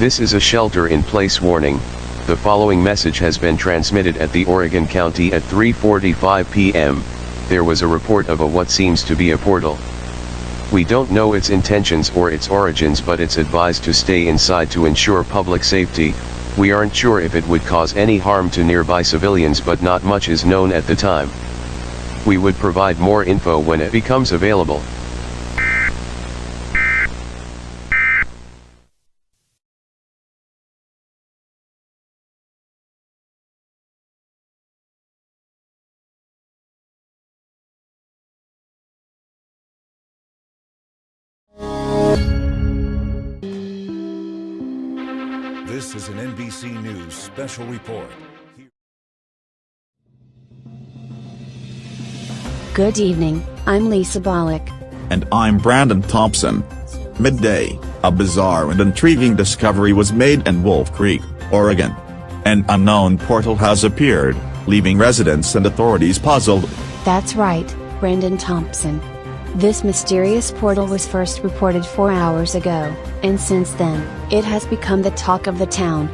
This is a shelter-in-place warning. The following message has been transmitted at the Oregon County at 3:45 p.m. There was a report of what seems to be a portal. We don't know its intentions or its origins, but it's advised to stay inside to ensure public safety. We aren't sure if it would cause any harm to nearby civilians, but not much is known at the time. We would provide more info when it becomes available. This is an NBC News special report. Good evening, I'm Lisa Bollock. And I'm Brandon Thompson. Midday, a bizarre and intriguing discovery was made in Wolf Creek, Oregon. An unknown portal has appeared, leaving residents and authorities puzzled. That's right, Brandon Thompson. This mysterious portal was first reported 4 hours ago, and since then, it has become the talk of the town.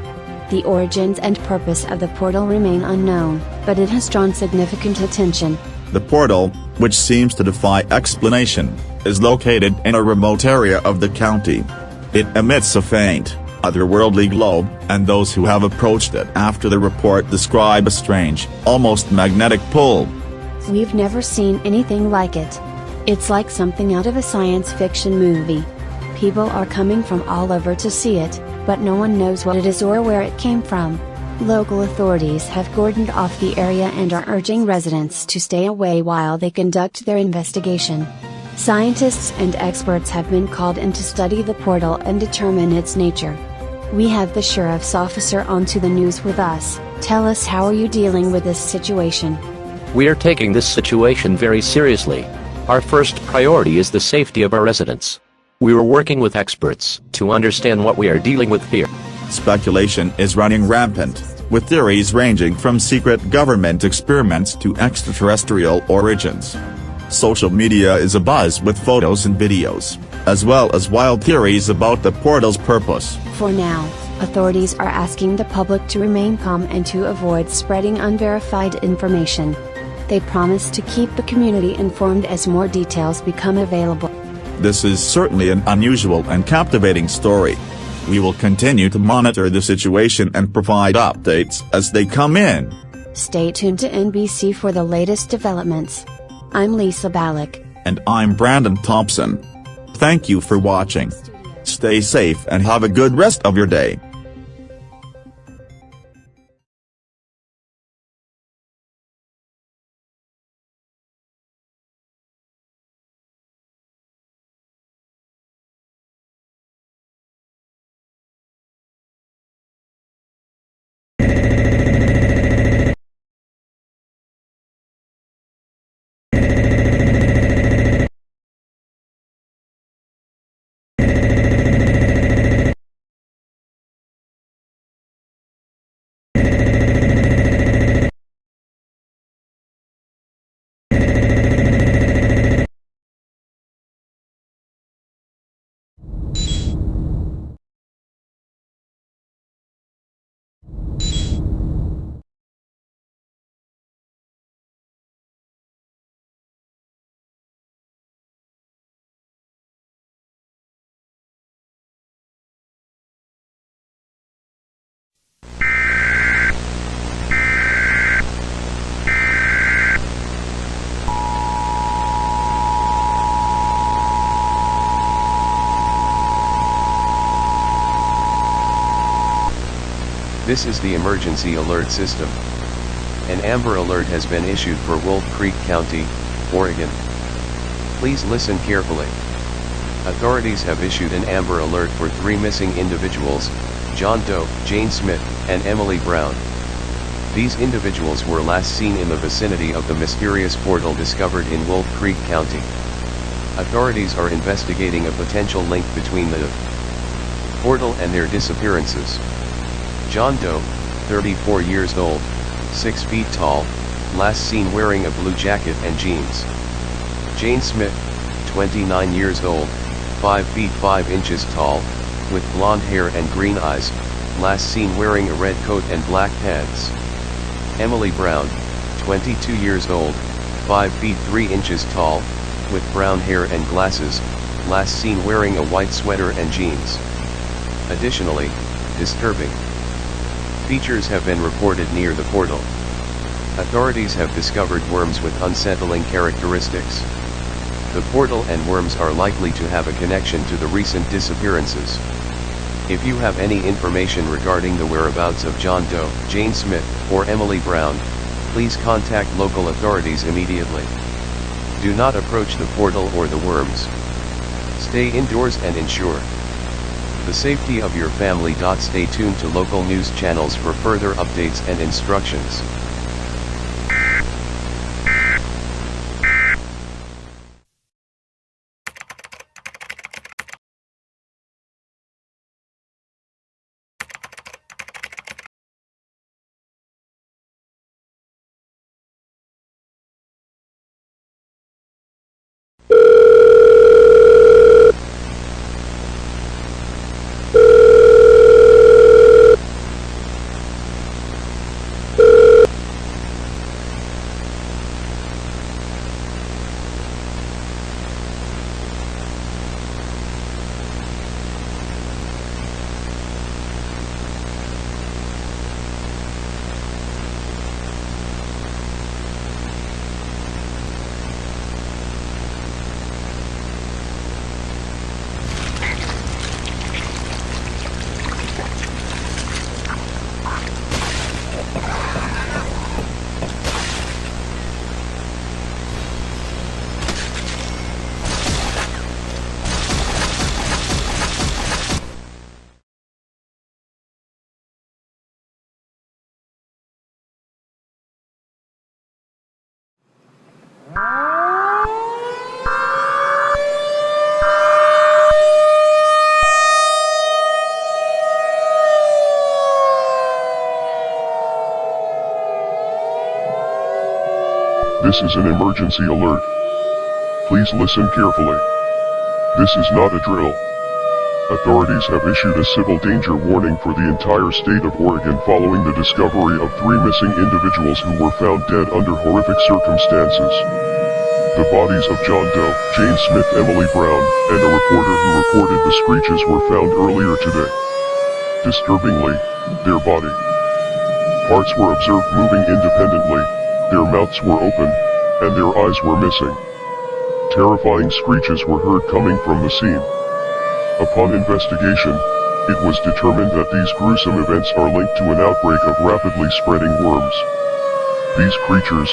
The origins and purpose of the portal remain unknown, but it has drawn significant attention. The portal, which seems to defy explanation, is located in a remote area of the county. It emits a faint, otherworldly glow, and those who have approached it after the report describe a strange, almost magnetic pull. We've never seen anything like it. It's like something out of a science fiction movie. People are coming from all over to see it, but no one knows what it is or where it came from. Local authorities have cordoned off the area and are urging residents to stay away while they conduct their investigation. Scientists and experts have been called in to study the portal and determine its nature. We have the sheriff's officer onto the news with us. Tell us, how are you dealing with this situation? We are taking this situation very seriously. Our first priority is the safety of our residents. We were working with experts to understand what we are dealing with here. Speculation is running rampant, with theories ranging from secret government experiments to extraterrestrial origins. Social media is abuzz with photos and videos, as well as wild theories about the portal's purpose. For now, authorities are asking the public to remain calm and to avoid spreading unverified information. They promise to keep the community informed as more details become available. This is certainly an unusual and captivating story. We will continue to monitor the situation and provide updates as they come in. Stay tuned to NBC for the latest developments. I'm Lisa Bollock. And I'm Brandon Thompson. Thank you for watching. Stay safe and have a good rest of your day. This is the emergency alert system. An Amber Alert has been issued for Wolf Creek County, Oregon. Please listen carefully. Authorities have issued an Amber Alert for 3 missing individuals, John Doe, Jane Smith, and Emily Brown. These individuals were last seen in the vicinity of the mysterious portal discovered in Wolf Creek County. Authorities are investigating a potential link between the portal and their disappearances. John Doe, 34 years old, 6 feet tall, last seen wearing a blue jacket and jeans. Jane Smith, 29 years old, 5 feet 5 inches tall, with blonde hair and green eyes, last seen wearing a red coat and black pants. Emily Brown, 22 years old, 5 feet 3 inches tall, with brown hair and glasses, last seen wearing a white sweater and jeans. Additionally, disturbing features have been reported near the portal. Authorities have discovered worms with unsettling characteristics. The portal and worms are likely to have a connection to the recent disappearances. If you have any information regarding the whereabouts of John Doe, Jane Smith, or Emily Brown, please contact local authorities immediately. Do not approach the portal or the worms. Stay indoors and ensure the safety of your family. Stay tuned to local news channels for further updates and instructions. This is an emergency alert. Please listen carefully. This is not a drill. Authorities have issued a civil danger warning for the entire state of Oregon following the discovery of 3 missing individuals who were found dead under horrific circumstances. The bodies of John Doe, Jane Smith, Emily Brown, and a reporter who reported the screeches were found earlier today. Disturbingly, their body parts were observed moving independently, their mouths were open, and their eyes were missing. Terrifying screeches were heard coming from the scene. Upon investigation, it was determined that these gruesome events are linked to an outbreak of rapidly spreading worms. These creatures,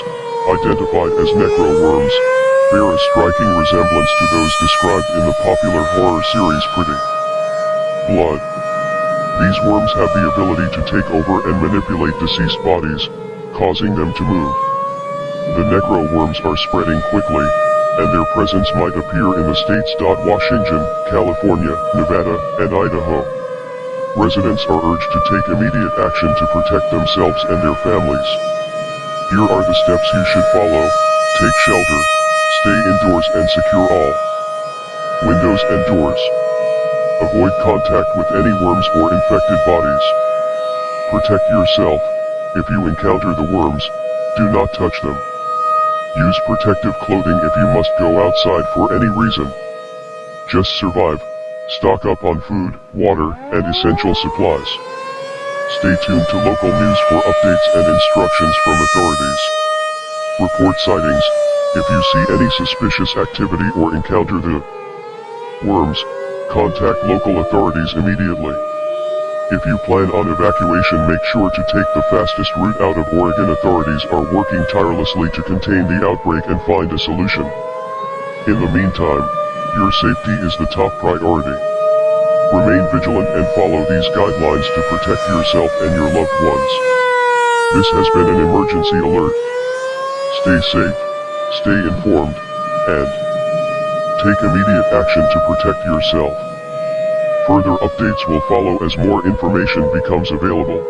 identified as necro worms, bear a striking resemblance to those described in the popular horror series Pretty Blood. These worms have the ability to take over and manipulate deceased bodies, causing them to move. The necro worms are spreading quickly, and their presence might appear in the states Washington, California, Nevada, and Idaho. Residents are urged to take immediate action to protect themselves and their families. Here are the steps you should follow: take shelter, stay indoors and secure all windows and doors. Avoid contact with any worms or infected bodies. Protect yourself. If you encounter the worms, do not touch them. Use protective clothing if you must go outside for any reason. Just survive. Stock up on food, water, and essential supplies. Stay tuned to local news for updates and instructions from authorities. Report sightings. If you see any suspicious activity or encounter the worms, contact local authorities immediately. If you plan on evacuation, make sure to take the fastest route out of Oregon. Authorities are working tirelessly to contain the outbreak and find a solution. In the meantime, your safety is the top priority. Remain vigilant and follow these guidelines to protect yourself and your loved ones. This has been an emergency alert. Stay safe, stay informed, and take immediate action to protect yourself. Further updates will follow as more information becomes available.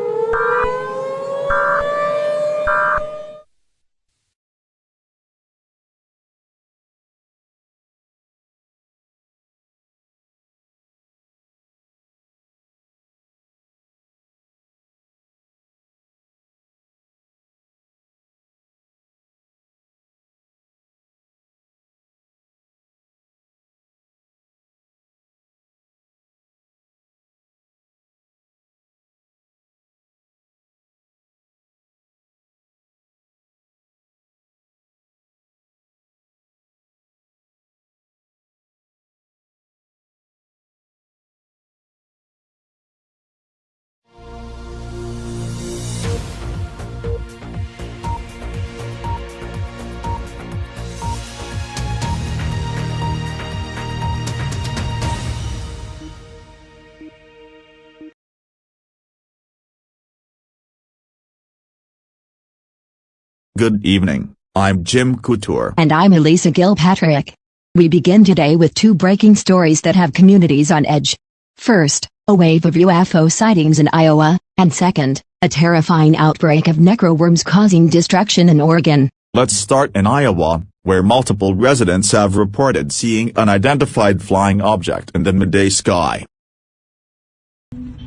Good evening, I'm Jim Couture. And I'm Elisa Gilpatrick. We begin today with two breaking stories that have communities on edge. First, a wave of UFO sightings in Iowa, and second, a terrifying outbreak of necroworms causing destruction in Oregon. Let's start in Iowa, where multiple residents have reported seeing an unidentified flying object in the midday sky.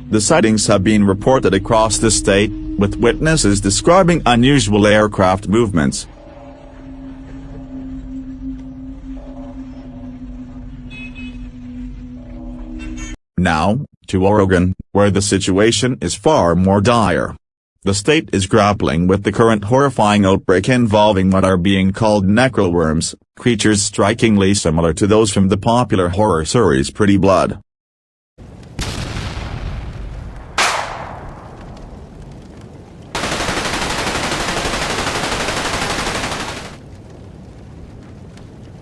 The sightings have been reported across the state, with witnesses describing unusual aircraft movements. Now, to Oregon, where the situation is far more dire. The state is grappling with the current horrifying outbreak involving what are being called necroworms, creatures strikingly similar to those from the popular horror series Pretty Blood.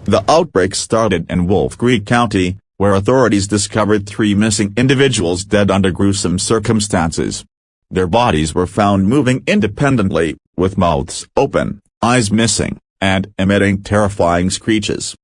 The outbreak started in Wolf Creek County, where authorities discovered 3 missing individuals dead under gruesome circumstances. Their bodies were found moving independently, with mouths open, eyes missing, and emitting terrifying screeches.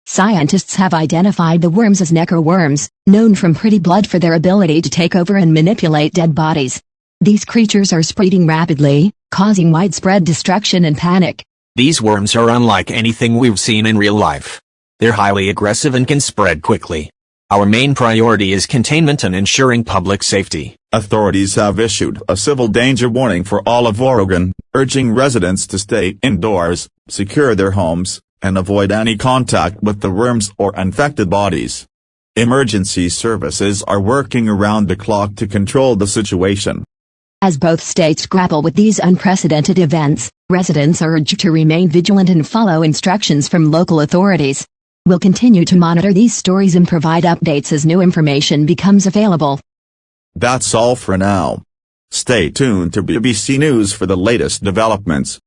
Scientists have identified the worms as necroworms, known from Pretty Blood for their ability to take over and manipulate dead bodies. These creatures are spreading rapidly, causing widespread destruction and panic. These worms are unlike anything we've seen in real life. They're highly aggressive and can spread quickly. Our main priority is containment and ensuring public safety. Authorities have issued a civil danger warning for all of Oregon, urging residents to stay indoors, secure their homes, and avoid any contact with the worms or infected bodies. Emergency services are working around the clock to control the situation. As both states grapple with these unprecedented events, residents are urged to remain vigilant and follow instructions from local authorities. We'll continue to monitor these stories and provide updates as new information becomes available. That's all for now. Stay tuned to BBC News for the latest developments.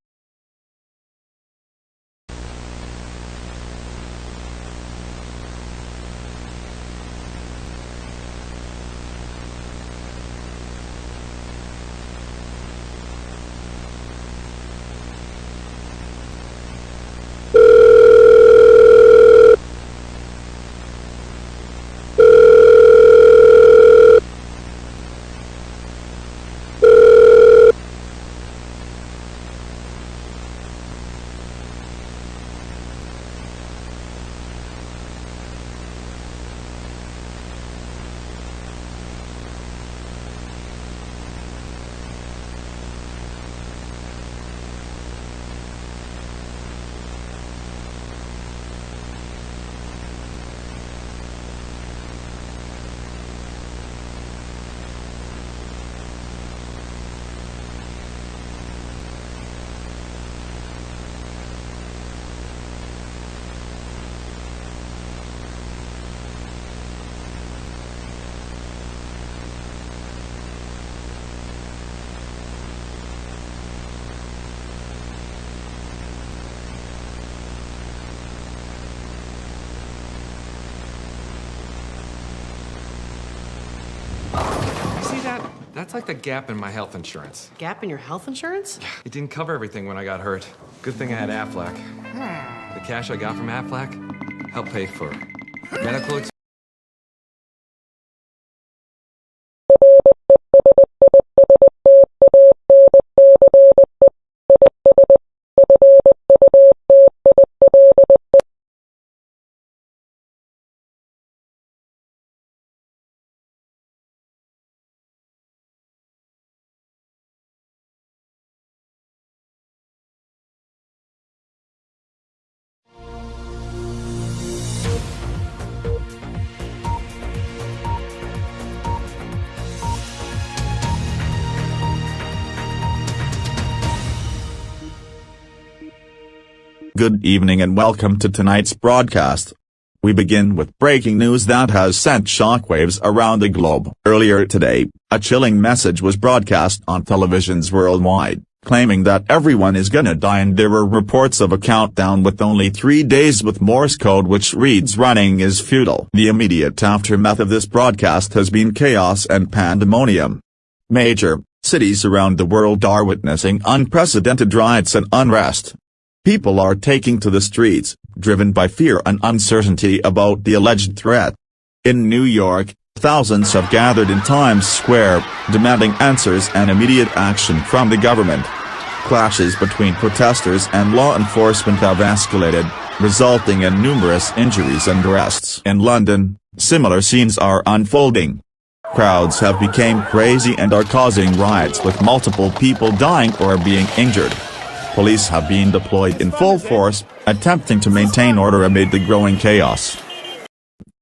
That's like the gap in my health insurance. Gap in your health insurance? It didn't cover everything when I got hurt. Good thing I had Aflac. The cash I got from Aflac helped pay for medical expenses. Good evening and welcome to tonight's broadcast. We begin with breaking news that has sent shockwaves around the globe. Earlier today, a chilling message was broadcast on televisions worldwide, claiming that everyone is gonna die, and there were reports of a countdown with only 3 days with Morse code which reads "running is futile." The immediate aftermath of this broadcast has been chaos and pandemonium. Major, Cities around the world are witnessing unprecedented riots and unrest. People are taking to the streets, driven by fear and uncertainty about the alleged threat. In New York, thousands have gathered in Times Square, demanding answers and immediate action from the government. Clashes between protesters and law enforcement have escalated, resulting in numerous injuries and arrests. In London, similar scenes are unfolding. Crowds have become crazy and are causing riots with multiple people dying or being injured. Police have been deployed in full force, attempting to maintain order amid the growing chaos.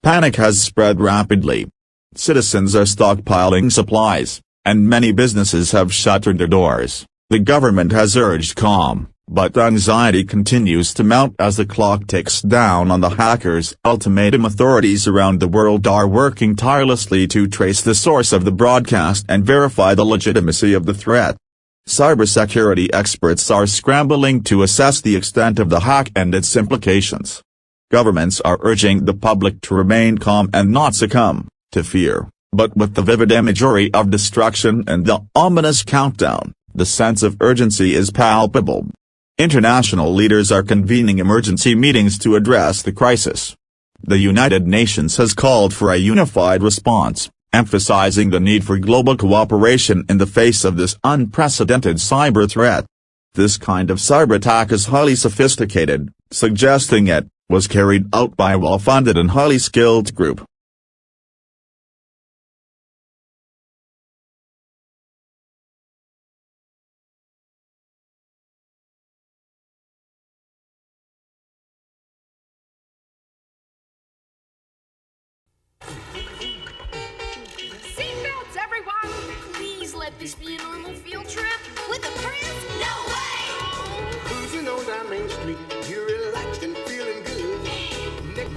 Panic has spread rapidly. Citizens are stockpiling supplies, and many businesses have shuttered their doors. The government has urged calm, but anxiety continues to mount as the clock ticks down on the hackers' ultimatum. Authorities around the world are working tirelessly to trace the source of the broadcast and verify the legitimacy of the threat. Cybersecurity experts are scrambling to assess the extent of the hack and its implications. Governments are urging the public to remain calm and not succumb to fear, but with the vivid imagery of destruction and the ominous countdown, the sense of urgency is palpable. International leaders are convening emergency meetings to address the crisis. The United Nations has called for a unified response, emphasizing the need for global cooperation in the face of this unprecedented cyber threat. This kind of cyber attack is highly sophisticated, suggesting it was carried out by a well-funded and highly skilled group. Seatbelts, everyone! Please let this be a normal field trip. With a friend? No way! Cruising on down Main Street, you're relaxed and feeling good. Nick.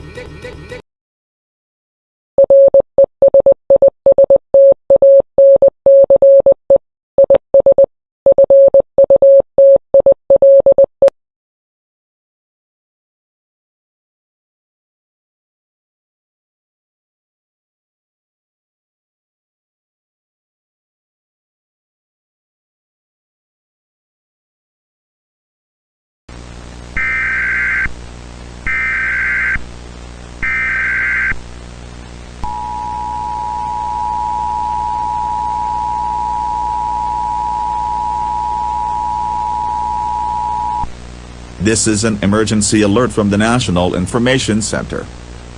This is an emergency alert from the National Information Center.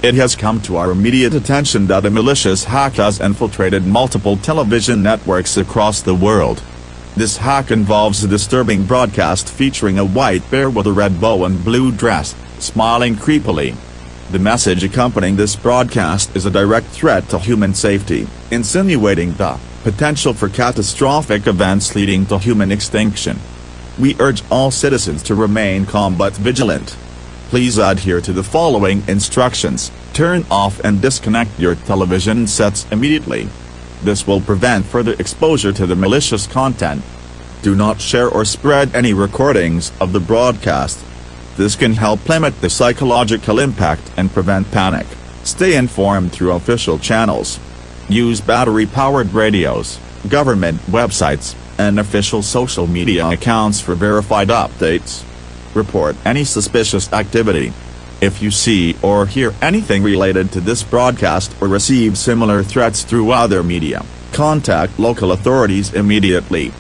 It has come to our immediate attention that a malicious hack has infiltrated multiple television networks across the world. This hack involves a disturbing broadcast featuring a white bear with a red bow and blue dress, smiling creepily. The message accompanying this broadcast is a direct threat to human safety, insinuating the potential for catastrophic events leading to human extinction. We urge all citizens to remain calm but vigilant. Please adhere to the following instructions: turn off and disconnect your television sets immediately. This will prevent further exposure to the malicious content. Do not share or spread any recordings of the broadcast. This can help limit the psychological impact and prevent panic. Stay informed through official channels. Use battery-powered radios, government websites, and official social media accounts for verified updates. Report any suspicious activity. If you see or hear anything related to this broadcast or receive similar threats through other media, contact local authorities immediately.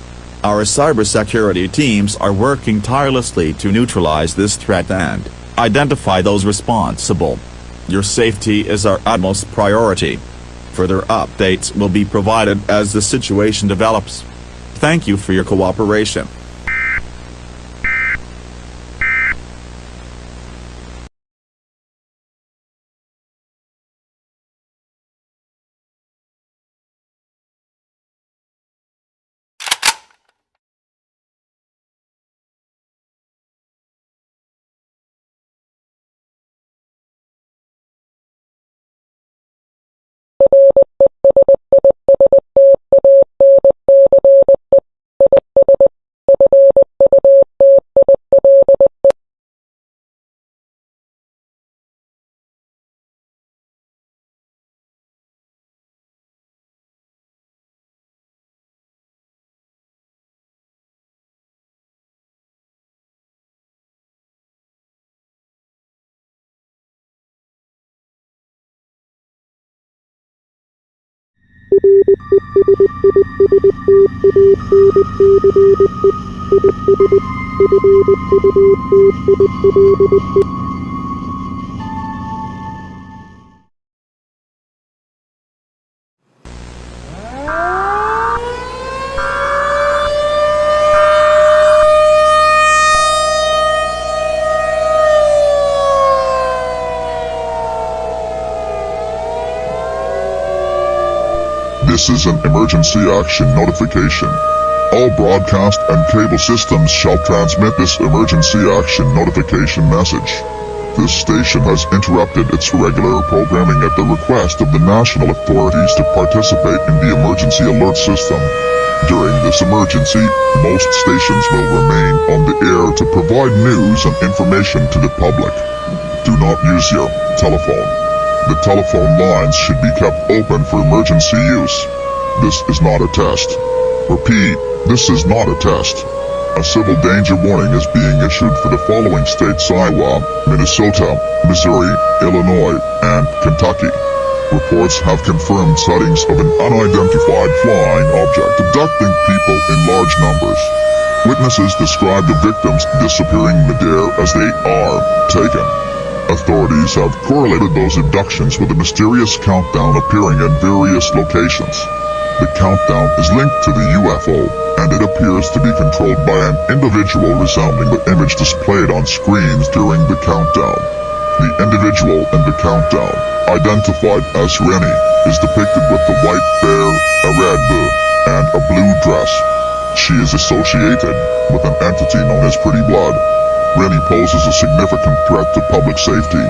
Our cybersecurity teams are working tirelessly to neutralize this threat and identify those responsible. Your safety is our utmost priority. Further updates will be provided as the situation develops. Thank you for your cooperation. This is an emergency action notification. All broadcast and cable systems shall transmit this emergency action notification message. This station has interrupted its regular programming at the request of the national authorities to participate in the emergency alert system. During this emergency, most stations will remain on the air to provide news and information to the public. Do not use your telephone. The telephone lines should be kept open for emergency use. This is not a test. Repeat, this is not a test. A civil danger warning is being issued for the following states: Iowa, Minnesota, Missouri, Illinois, and Kentucky. Reports have confirmed sightings of an unidentified flying object abducting people in large numbers. Witnesses describe the victims disappearing midair as they are taken. Authorities have correlated those abductions with a mysterious countdown appearing in various locations. The countdown is linked to the UFO, and it appears to be controlled by an individual resembling the image displayed on screens during the countdown. The individual in the countdown, identified as Rennie, is depicted with the white bear, a red bow, and a blue dress. She is associated with an entity known as Pretty Blood. Rennie poses a significant threat to public safety.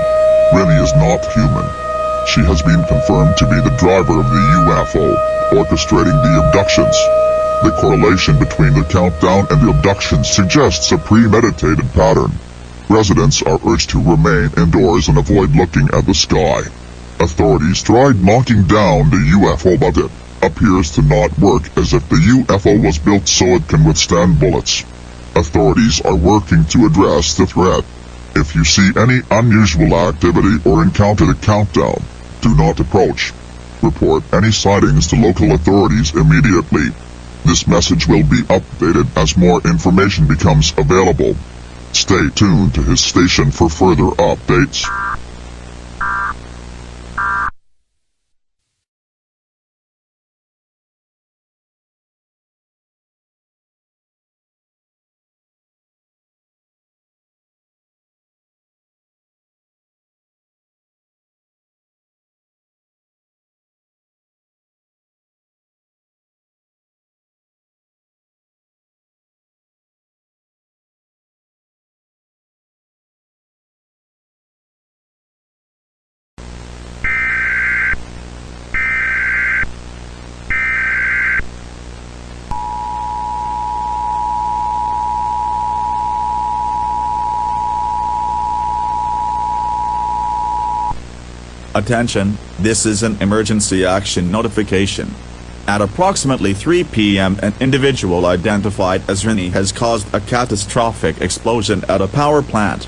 Rennie is not human. She has been confirmed to be the driver of the UFO, orchestrating the abductions. The correlation between the countdown and the abductions suggests a premeditated pattern. Residents are urged to remain indoors and avoid looking at the sky. Authorities tried knocking down the UFO, but it appears to not work, as if the UFO was built so it can withstand bullets. Authorities are working to address the threat. If you see any unusual activity or encounter the countdown, do not approach. Report any sightings to local authorities immediately. This message will be updated as more information becomes available. Stay tuned to his station for further updates. Attention, this is an emergency action notification. At approximately 3 p.m. an individual identified as Rennie has caused a catastrophic explosion at a power plant.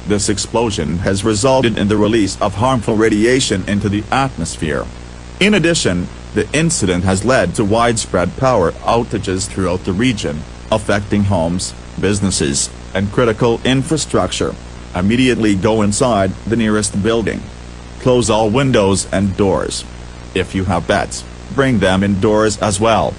This explosion has resulted in the release of harmful radiation into the atmosphere. In addition, the incident has led to widespread power outages throughout the region, affecting homes, businesses, and critical infrastructure. Immediately go inside the nearest building. Close all windows and doors. If you have pets, bring them indoors as well.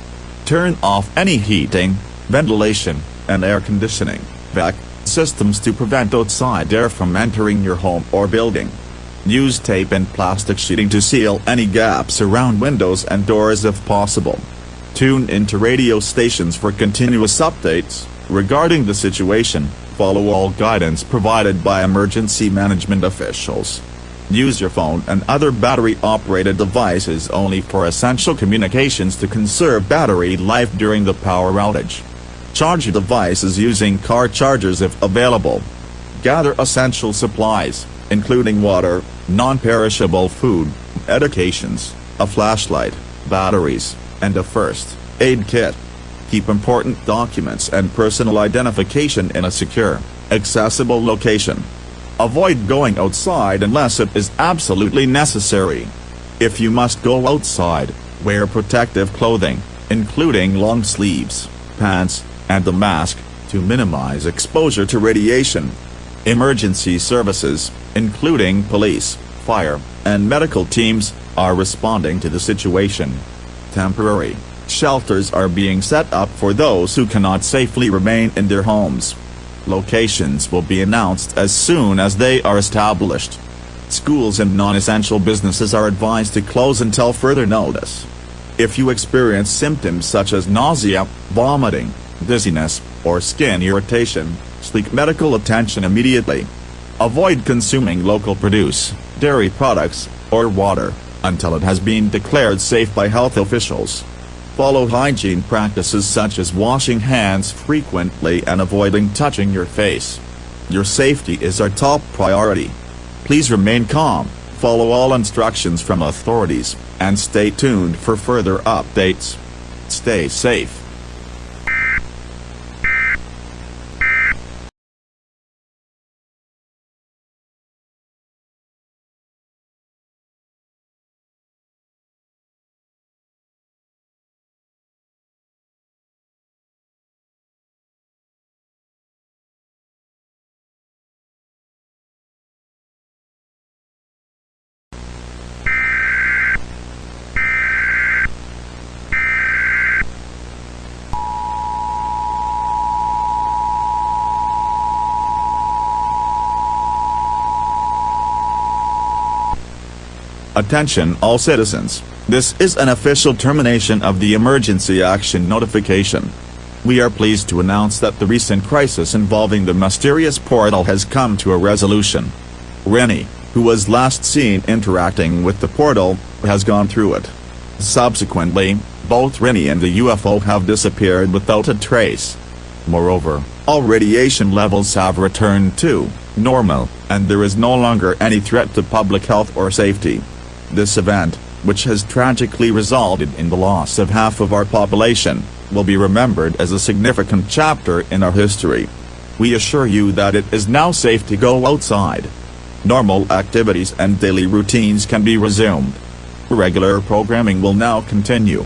Turn off any heating, ventilation, and air conditioning vac systems to prevent outside air from entering your home or building. Use tape and plastic sheeting to seal any gaps around windows and doors if possible. Tune into radio stations for continuous updates regarding the situation. Follow all guidance provided by emergency management officials. Use your phone and other battery-operated devices only for essential communications to conserve battery life during the power outage. Charge your devices using car chargers if available. Gather essential supplies, including water, non-perishable food, medications, a flashlight, batteries, and a first aid kit. Keep important documents and personal identification in a secure, accessible location. Avoid going outside unless it is absolutely necessary. If you must go outside, Wear protective clothing, including long sleeves, pants, and a mask, to minimize exposure to radiation. Emergency services, including police, fire, and medical teams, are responding to the situation. Temporary shelters are being set up for those who cannot safely remain in their homes. Locations will be announced as soon as they are established. Schools and non-essential businesses are advised to close until further notice. If you experience symptoms such as nausea, vomiting, dizziness, or skin irritation, seek medical attention immediately. Avoid consuming local produce, dairy products, or water, until it has been declared safe by health officials. Follow hygiene practices such as washing hands frequently and avoiding touching your face. Your safety is our top priority. Please remain calm, follow all instructions from authorities, and stay tuned for further updates. Stay safe. Attention all citizens, this is an official termination of the emergency action notification. We are pleased to announce that the recent crisis involving the mysterious portal has come to a resolution. Rennie, who was last seen interacting with the portal, has gone through it. Subsequently, both Rennie and the UFO have disappeared without a trace. Moreover, all radiation levels have returned to normal, and there is no longer any threat to public health or safety. This event, which has tragically resulted in the loss of half of our population, will be remembered as a significant chapter in our history. We assure you that it is now safe to go outside. Normal activities and daily routines can be resumed. Regular programming will now continue.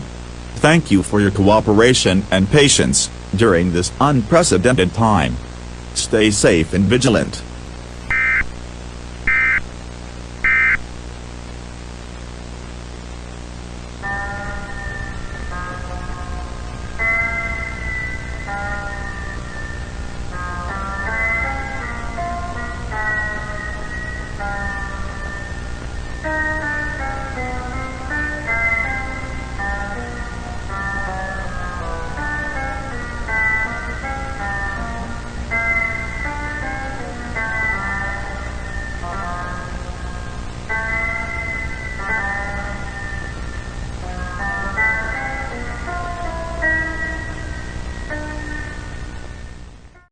Thank you for your cooperation and patience during this unprecedented time. Stay safe and vigilant.